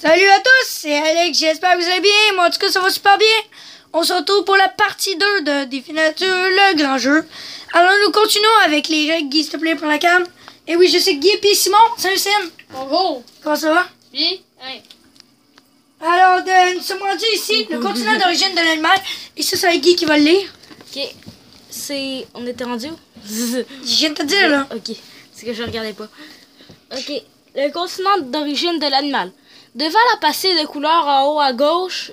Salut à tous, c'est Alex, j'espère que vous allez bien. Moi en tout cas ça va super bien. On se retrouve pour la partie 2 de Définiture le grand jeu. Alors nous continuons avec les règles. Guy, s'il te plaît, pour la cam. Et oui, je sais Guy et Simon. Salut Sim. Bonjour. Comment ça va? Bien. Hein. Alors nous sommes rendus ici, le continent d'origine de l'animal. Et ça, c'est Guy qui va le lire. Ok. C'est... On était rendu où? Je viens de te dire là. Ok. C'est que je regardais pas. Ok. Le continent d'origine de l'animal. Devant la passée de couleur en haut à gauche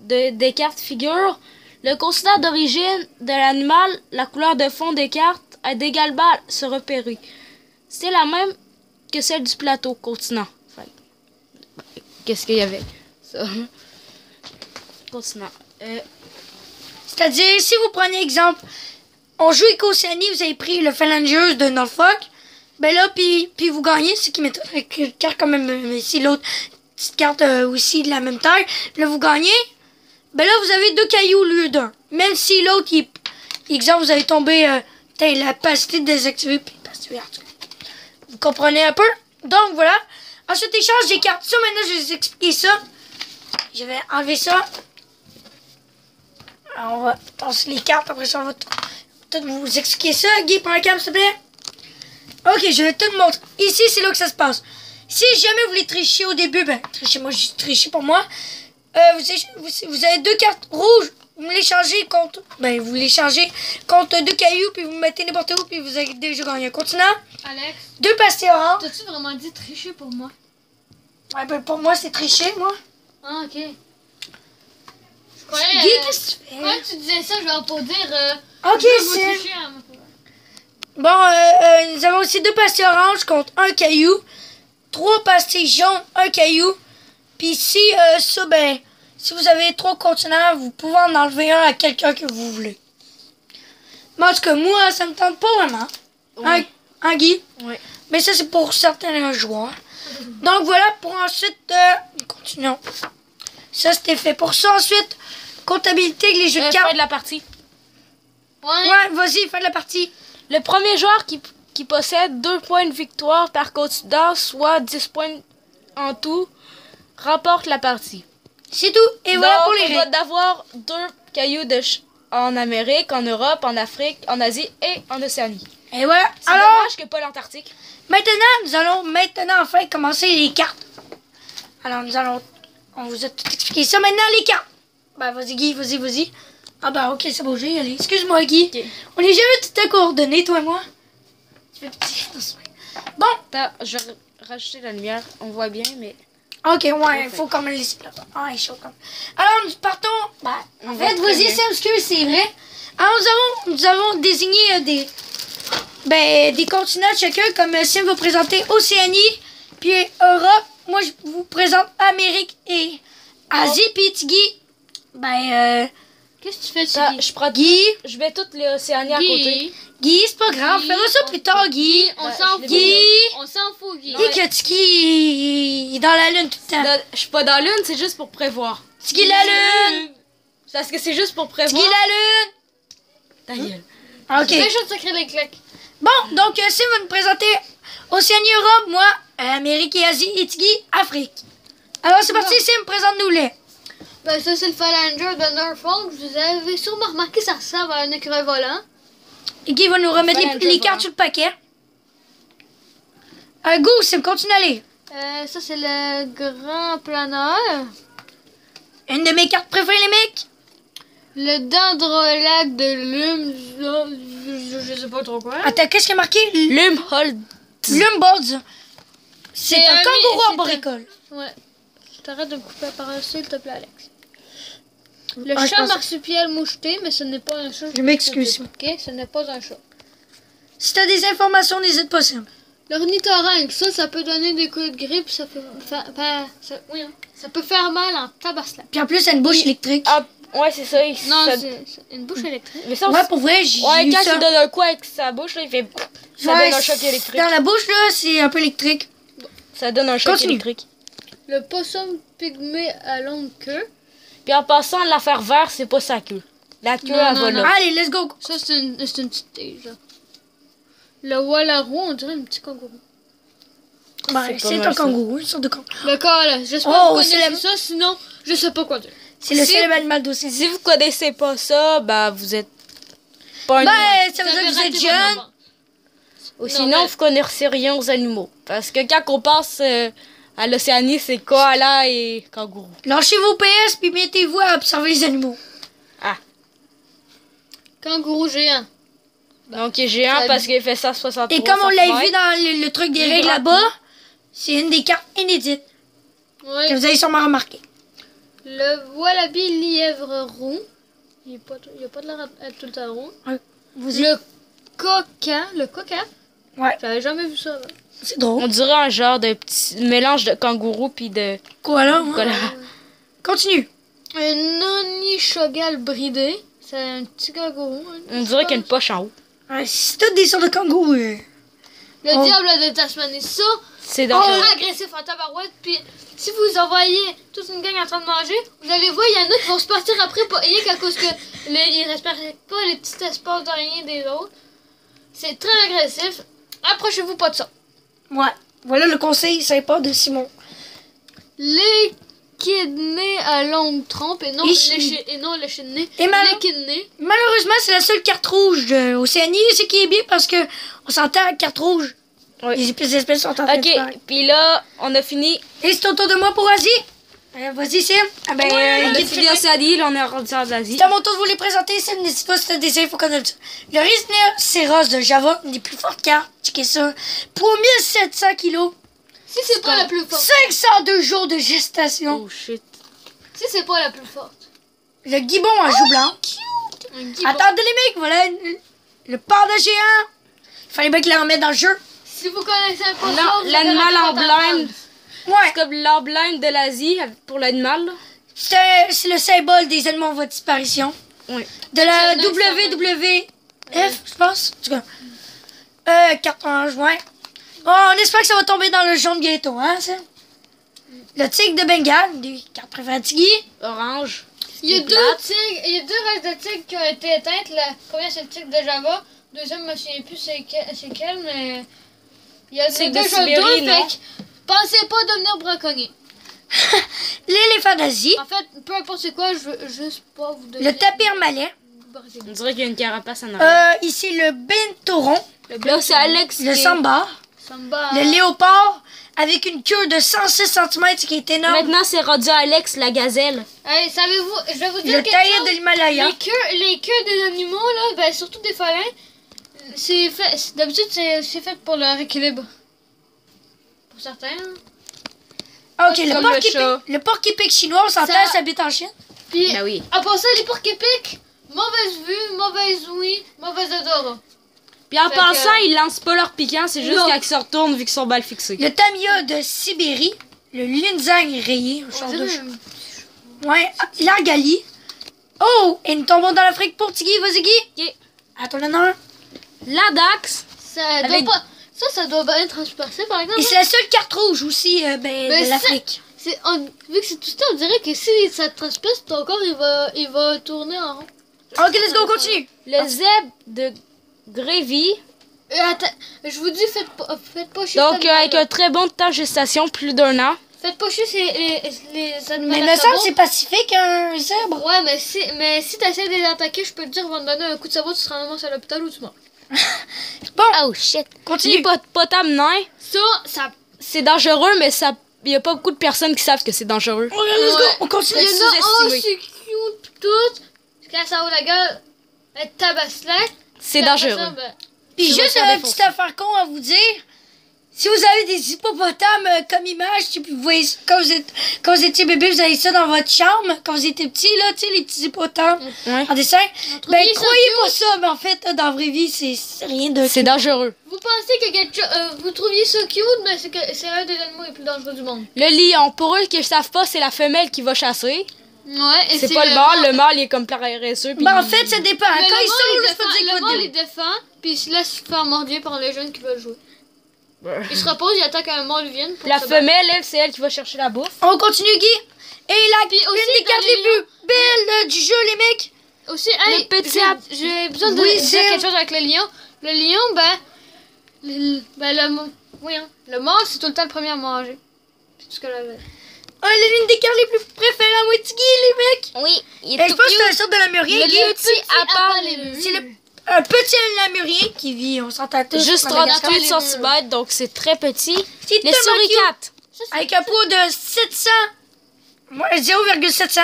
des cartes figure, le continent d'origine de l'animal, la couleur de fond des cartes est également se repérer. C'est la même que celle du plateau continent. Enfin, qu'est-ce qu'il y avait? Ça. Continent. C'est-à-dire, si vous prenez exemple, on joue avec Océanie, vous avez pris le Phalangeuse de Norfolk. Ben là, puis vous gagnez, ce qui met avec une carte quand même, mais si l'autre petite carte aussi de la même taille, là vous gagnez, ben là vous avez 2 cailloux au lieu d'un. Même si l'autre, exemple, vous avez tombé, la capacité de désactiver, puis passer en tout cas. Vous comprenez un peu? Donc voilà. Ensuite, échange des cartes. Ça, maintenant, je vais vous expliquer ça. Je vais enlever ça. Alors, on va passer les cartes, après ça, on va peut-être vous expliquer ça. Guy, prends la cam, s'il te plaît. Ok, je vais tout montrer. Ici, c'est là que ça se passe. Si jamais vous voulez tricher au début, ben, trichez-moi, juste trichez pour moi. Vous avez 2 cartes rouges. Vous me les changez contre. Ben, vous les changez contre 2 cailloux, puis vous mettez n'importe où, puis vous avez déjà gagné un continent. Alex, 2 pastilles oranges. t'as-tu vraiment dit tricher pour moi? Ouais, ben, pour moi, c'est tricher, moi. Ah, ok. Je Guy, croyais. qu'est-ce que tu fais? Quand tu disais ça, je vais pas dire. Ok, je veux c'est. tricher à ma place. Bon, nous avons aussi 2 pastilles oranges contre 1 caillou. 3 pastilles jaunes, 1 caillou. Puis ici, ça, ben, si vous avez 3 continents, vous pouvez en enlever un à quelqu'un que vous voulez. Mais en tout cas, moi, ça me tente pas vraiment. Oui. Hein, Guy? Oui. Mais ça, c'est pour certains joueurs. Donc voilà, pour ensuite, continuons. Ça, c'était fait pour ça. Ensuite, comptabilité avec les jeux de Fin cartes. de la partie. Ouais. Ouais, vas-y, fais de la partie. Le premier joueur qui possède 2 points de victoire par continent, soit 10 points en tout, remporte la partie. C'est tout. Et voilà Donc, pour les on doit règles. d'avoir 2 cailloux en Amérique, en Europe, en Afrique, en Asie et en Océanie. Et voilà. C'est Alors, dommage que pas l'Antarctique. maintenant, nous allons enfin commencer les cartes. Alors, on vous a tout expliqué ça. Maintenant, les cartes. Ben, vas-y, Guy, vas-y. Ah ben, ok, c'est beau, j'ai allez. Excuse-moi, Guy. Ok. On n'est jamais tout à coordonnées, toi et moi. Tu fais petit. Bon, Attends, je vais rajouter la lumière. On voit bien, mais... ok, ouais, il faut quand même laisser là. Ah, il est chaud quand même. Alors, nous partons. Ben, en fait, vas-y, c'est excuse, c'est vrai. Alors, nous avons désigné des continents chacun, comme Sim va présenter Océanie, puis Europe. Moi, je vous présente Amérique et Asie, puis Tiggy. Qu'est-ce que tu fais, Ça, Tiggy? je prends Guy, Je mets toutes les Océanies à côté. Guy, c'est pas grave, Guy, fais-moi ça plus tard, Guy. On Ben, s'en je l'ai fout. Guy, On s'en fout, Guy. Guy que Tiggy est dans la lune tout le temps. Je suis pas dans l'une, c'est juste pour prévoir. Tiggy la lune, Parce que c'est juste pour Tiggy prévoir. la lune. Ta gueule. Ok. Fais juste sacrer les claques. Bon, donc Sim va nous présenter Océanie, Europe, moi, Amérique et Asie, et Tiggy, Afrique. Alors c'est parti, Sim, présente-nous-les. Ben, ça, c'est le Phalangeuse de Norfolk. Vous avez sûrement remarqué, ça ressemble à un écureuil volant. Et Guy va nous remettre Phalangeuse, les cartes sur le paquet. Go, Sim, continue à lire. Ça, c'est le grand planeur. Une de mes cartes préférées, les mecs. Le dendrolac de Lume. Je sais pas trop quoi. Attends, qu'est-ce qui est marqué? Lumhold. Lumbolds. C'est C'est un un kangourou c'est arboricole. Ouais. T'arrêtes de me couper la parole, s'il te plaît, Alex. Le Ah, je chat pense- marsupial moucheté, mais ce n'est pas un chat. Je m'excuse. Ok, ce n'est pas un chat. Si t'as des informations, n'hésite pas, Sim. L'ornithorynque, ça peut donner des coups de grippe, ça peut ça peut faire mal en tabaslac. Puis en plus, elle a une bouche électrique. Ah, ouais, c'est ça. Non, ça- c'est une bouche électrique. Mais ça, Ouais, pour vrai, j'ai ouais, eu quand ça. il donne un coup avec sa bouche, là, il fait... Ça Ouais, donne un choc électrique. Dans la bouche, là, c'est un peu électrique. Ça donne un choc Continue. électrique. Le possum pygmée à longue queue. Puis en passant, l'affaire vert, c'est pas sa queue. La queue, Non, elle non, va non. là. Allez, let's go. Ça, c'est une petite tige. Là. Le wallaroo, on dirait un petit kangourou. Ben, C'est pas c'est mal, un ça. kangourou, une sorte de kangourou. D'accord, là, j'espère Oh, que vous c'est connaissez ça, sinon, je sais pas quoi dire. C'est le Si- célèbre animal d'océan. Si vous connaissez pas ça, bah vous êtes pas un Ben, humain. ça veut Vous dire avez que vous êtes raté votre jeune. moment. Ou non, sinon, mais- vous connaissez rien aux animaux. Parce que quand on passe à l'Océanie, c'est koala et kangourou. Lâchez vos PS puis mettez-vous à observer les animaux. Kangourou géant. Donc, il est géant Ça- parce qu'il fait 163 Et comme on l'a centimètres. vu dans le truc des Il règles gratte. là-bas, c'est une des cartes inédites Ouais. que vous avez sûrement remarqué. Le wallaby lièvre roux. Il a pas de l'air d'être tout le temps roux. Vous Le coca. Ouais, J'avais jamais vu ça. Là. c'est drôle. On dirait un genre de petit mélange de kangourou puis de Koala, hein? koala. Continue. Un onichogal bridé. C'est un petit kangourou. hein, On je dirait qu'il y a une pense. poche en haut. Ouais, c'est toutes des sortes de kangourous. Le Oh. diable de Tasmanie. Ça, C'est oh, dangereux. agressif en tabarouette. Puis si vous envoyez toute une gang en train de manger, vous allez voir, il y en a qui vont se partir après pour rien qu'à cause que ils respectent pas les petits espaces d'araignée des autres. C'est très agressif. Approchez-vous pas de ça. Ouais. Voilà le conseil sympa de Simon. Les kidneys à longue trompe et non Et les kidneys. Et mal- Les kidneys. Malheureusement, c'est la seule carte rouge d'Océanie, ce qui est bien parce que on s'entend à carte rouge. Oui. Les espèces sont en train de Ok, disparaître. puis là, on a fini. Et c'est autour de moi pour Asie. Vas-y, Sim. Ah ben, On a guide fini Frédéric. l'Océanie, là, on est rendu en Asie. C'est à mon tour de vous les présenter. Sim, n'hésite pas si t'as des infos qu'on a dit. Le rhinocéros de Java, une des plus fortes cartes. Checkez ça. Pour 1700 kilos. Si c'est pas la plus forte. 502 jours de gestation. Oh shit. Si c'est pas la plus forte. Le gibbon en joue blanc. Un gibbon. Attendez les mecs, voilà le panda géant. Il fallait bien qu'il la remette dans le jeu. Si vous connaissez un peu Non, ça, vous avez l'animal raté en votre blême. enfance. Ouais, C'est comme l'emblème de l'Asie pour l'animal. là. c'est le symbole des animaux en voie de disparition. Oui. De la C'est un autre WWF, je pense. En tout cas. Carte en juin. Bon, on espère que ça va tomber dans le jaune bientôt, hein, ça. Le tigre de Bengale, des cartes préfatiguées. Orange. Il y a C'est deux plate. tigres, il y a deux races de tigres qui ont été éteintes. La première c'est le tigre de Java. Deuxième, je me souviens plus c'est quel, mais il y a Tigre de déjà Sibérie, deux. non? Fait que pensez pas devenir braconnier. L'éléphant d'Asie. En fait, peu importe c'est quoi, je veux juste pas vous donner. Le tapir malais. On dirait qu'il y a une carapace en arrière. Ici, le bentoron. Là, c'est Alex. Le qui- samba. Samba. Le léopard. Avec une queue de 106 cm, qui est énorme. Maintenant, c'est rendu Alex, la gazelle. Hey, savez-vous, je vais vous dire Le quelque tailleur chose. de l'Himalaya. Les queues des animaux, là, ben, surtout des félins, c'est fait. D'habitude, c'est fait pour leur équilibre. Pour certains. hein. Ok, Comme le chat. le porc-épic chinois, on s'entend, Ça- ça habite en Chine. Puis, Ben oui. à part ça, les porcs-épics, mauvaise vue, mauvaise ouïe, mauvaise odorat. Puis en Fait passant, que- ils lancent pas leur piquant, c'est juste Non. quand ils se retournent vu qu'ils sont mal fixés. Le tamia de Sibérie. Le lunzang rayé, un genre de chat. Ouais, l'argali. Oh, et nous tombons dans l'Afrique pour Tigui, vas-y Guy. Ok. À ton honneur. L'Adax. Ça Avec- doit pas. Ça doit pas être transpercé par exemple. Et c'est la seule carte rouge aussi Mais de ça- l'Afrique. Vu que c'est tout ça, on dirait que si ça transperce, ton corps il va tourner en rond. Ok, let's go, on continue. Le zèbre de Grévy. Et attends, je vous dis, faites pas chier. Donc, cet animal-là. avec un très bon temps de gestation, plus d'1 an. Faites pas chier les animaux. Mais il à me semble que sabot. c'est pacifique, un zèbre. Ouais, mais si t'essaies de les attaquer, je peux te dire, ils vont te donner un coup de sabot, tu seras vraiment à l'hôpital ou tu meurs. Bon, Oh shit. continue. L'hippopotame nain, Ça. c'est dangereux, mais ça, y a pas beaucoup de personnes qui savent que c'est dangereux. Ok, let's go, Ouais. on Il continue. y en a un, sous-estimé. c'est cute, pis tout. Quand ça vaut la gueule, elle tabaslac. C'est Puis après dangereux. ça, ben, Puis Tu vas juste te faire un défoncer. petit affaire con à vous dire. Si vous avez des hippopotames comme image, tu sais, vous voyez, quand vous étiez bébé, vous avez ça dans votre chambre. Quand vous étiez petit, là, tu sais, les petits hippopotames Ouais. en dessin. Ben, trouvez ça croyez cute? pas ça, mais en fait, dans la vraie vie, c'est rien de... C'est dangereux. vous pensez que vous trouviez ça cute, mais c'est un des animaux les plus dangereux du monde. Le lion, pour eux qui ne savent pas, c'est la femelle qui va chasser. Ouais, et C'est pas le mâle. Le mâle, il est comme paresseux. puis Ben, en il- fait, ça dépend. Mais Quand le ils mâle, sont, il là, je peux défend- dire le quoi mâle, de il défend, puis il se laisse faire mordir par les jeunes qui veulent jouer. Il se repose, il attend qu'un mâle vienne. Pour La se battre. femelle, elle, c'est elle qui va chercher la bouffe. On continue, Guy. Et la Puis une aussi, des dans cartes les les plus belles du jeu, les mecs. Aussi, hey, petit j'ai besoin de Oui, dire c'est- quelque chose avec le lion. Le lion, Oui, hein. Le mort, c'est tout le temps le premier à manger. C'est tout ce que j'avais. Oh, l'une des cartes les plus préférées à Wetigi, les mecs. Oui, il Et est je tout pense que c'est cute. la sorte de lamurien. Le petit à part C'est un petit lamurien qui vit, on s'entend tous. juste Madagascar. 38 cm, donc c'est très petit. C'est Les tellement suricates, cute. Avec un poids de 700. Moi, 0,700.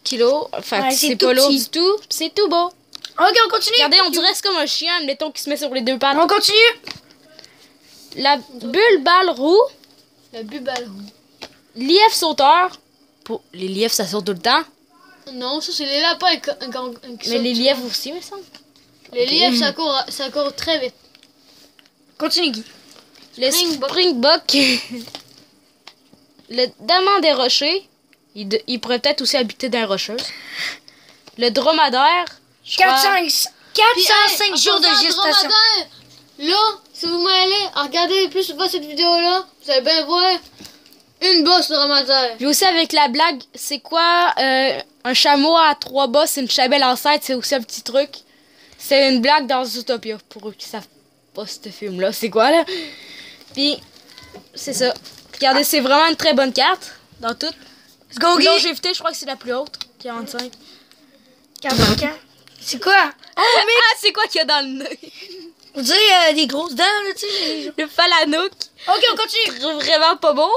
kilos. Enfin, Ouais, c'est c'est pas tout lourd petit. du tout. C'est tout beau. Ok, on continue. Regardez, on dirait que c'est comme un chien, admettons, qui se met sur les deux pattes. On continue. La bulle balle roux, Le bubal. lièvre sauteur. Pour les lièvres, ça saute tout le temps. Non, ça, c'est les lapins qui Mais les lièvres aussi, me semble. Les lièvres, ça court très vite. Continue, Guy. Le Springbok. springbok. Le daman des rochers. Il pourrait peut-être aussi habiter dans les rocheuses. Le dromadaire. je crois- 405 jours de en passant, gestation. dromadaire, là, si vous m'allez à regarder plus souvent cette vidéo-là, vous allez bien voir une bosse de dromadaire. Puis aussi avec la blague, c'est quoi un chameau à 3 bosses, c'est une chabelle enceinte, c'est aussi un petit truc. C'est une blague dans Zootopia, pour eux qui savent pas ce film-là, c'est quoi là. Puis, c'est ça. Regardez, c'est vraiment une très bonne carte, dans tout. Let's go, Guy. Longévité, je crois que c'est la plus haute, 45. 45. C'est quoi? Ah, c'est quoi qu'il y a dans le nez? On dirait des grosses dents, là, tu sais. Le phalanook, Ok, on continue. vraiment pas beau.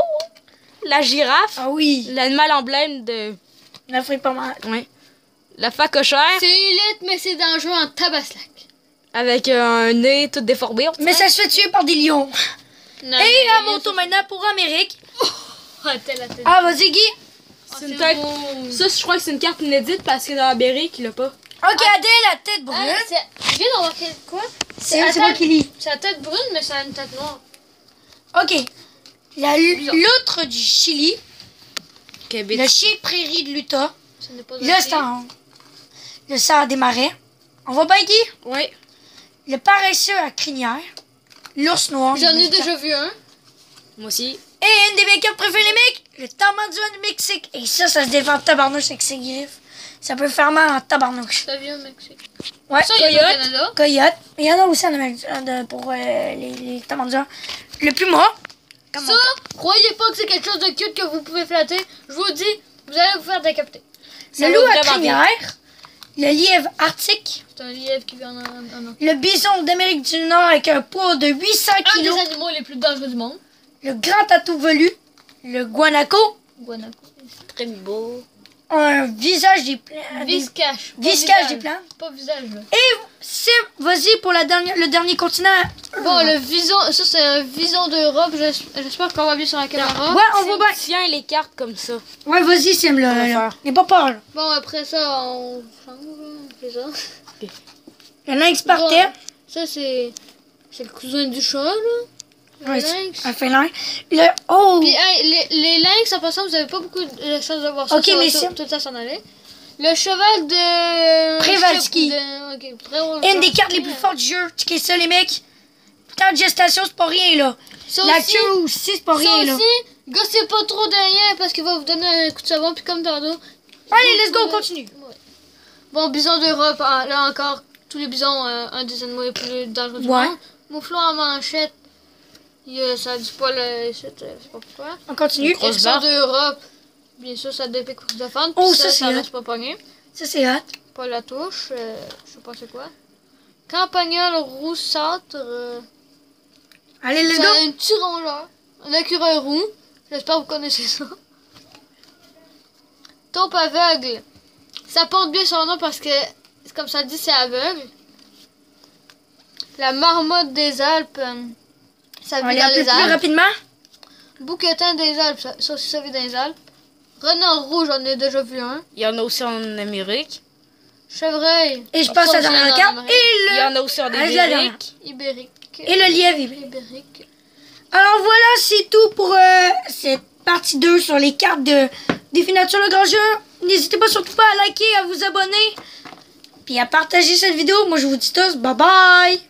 La girafe, Ah oui. l'animal emblème de... L'Afrique pas mal. Ouais. La phacochère, C'est élite, mais c'est dangereux en tabaslac. avec un nez tout déformé. Mais ça se fait tuer par des lions. Non, Et à mon tour maintenant pour Amérique. la tête. Ah, vas-y, Guy. C'est une tête. Ça, je crois que c'est une carte inédite parce que dans Amérique, il l'a pas. Ok, Adèle, la tête brune. Je viens d'avoir quoi? C'est moi qui lis. C'est la tête brune, mais ça a une tête noire. Ok. L'autre du Chili. Québec. Le chien de prairie de l'Utah. Ce n'est pas Le cerf des marais. On va bien, Guy? Oui. Le paresseux à crinière. L'ours noir. J'en ai déjà vu un. Moi aussi. Et une des mes cartes préférées, les mecs, le tamanduan du Mexique. Et ça se défend en tabarnouche avec ses griffes. Ça peut faire mal en tabarnouche. Ça vient au Mexique. Ouais, Ça, il y a au coyote. Canada. Coyote. Il y en a aussi en Amérique pour les tamanduans. Le puma. Comme Ça, croyez pas que c'est quelque chose de cute que vous pouvez flatter. Je vous dis, vous allez vous faire décapiter. Ça le va loup à vraiment crinière. Le lièvre arctique. C'est un lièvre qui vient en Le bison d'Amérique du Nord avec un poids de 800 Un des kilos. animaux les plus dangereux du monde. Le grand atout velu. Le guanaco. Guanaco. Très beau. Un visage des plantes. Viscache. Pas Viscage visage. des plantes. Pas visage, là. Et c'est, vas-y pour le dernier continent. Bon, le vison, ça c'est un vison d'Europe. J'espère qu'on va bien sur la caméra. Ouais, on va bien. Tiens les cartes comme ça. Ouais, vas-y, Sim, On va là. faire. N'aie pas peur, là. Bon, après ça, on change. On fait ça. Le lynx partait. Bon, ça c'est le cousin du chat, là. Le Ouais, lynx. un félin. Le, oh! Puis hey, les lynx, en passant, vous avez pas beaucoup de chance de voir ça. Ok, ça va mais tout, c'est- tout ça s'en aller. Le cheval de... Przewalski. Ok, Une des cartes les plus fortes du jeu. Checkez ça, les mecs. Temps de gestation, c'est pas rien, là. Ça La aussi, queue aussi, c'est pas ça rien, là. aussi, gossez pas trop derrière parce qu'il va vous donner un coup de savon, puis comme tantôt. Allez, let's go, on continue. Ouais. Bon, bison d'Europe, là encore, tous les bisons, un des animaux les plus dangereux du Ouais. monde. Mouflon en manchette, ça a du poil, c'est pas pourquoi. On continue. Grosse Bison barre. d'Europe, bien sûr, ça dépique pour se défendre, Oh, puis ça, c'est ça hot. reste pas pogné. Ça, c'est hot. Pas la touche, je sais pas c'est quoi. Campagnol roussâtre, Allez, let's c'est go. un petit rongeur, un écureuil roux, j'espère que vous connaissez ça. Taupe aveugle, ça porte bien son nom parce que, comme ça dit, c'est aveugle. La marmotte des Alpes, ça On va vit aller dans un peu les plus Alpes. rapidement. Bouquetin des Alpes, ça aussi ça vit dans les Alpes. Renard rouge, j'en ai déjà vu un. Il y en a aussi en Amérique. Chevreuil. Et je passe ça à la aussi, dernière il y en a carte. en Amérique. Et Il y en le... a aussi en Allez, la dernière. Amérique. Ibérique. Et le lièvre ibérique. Ibérique. Alors voilà, c'est tout pour cette partie 2 sur les cartes de Défi Nature le Grand Jeu. N'hésitez pas surtout pas à liker, à vous abonner, puis à partager cette vidéo. Moi, je vous dis tous, bye bye!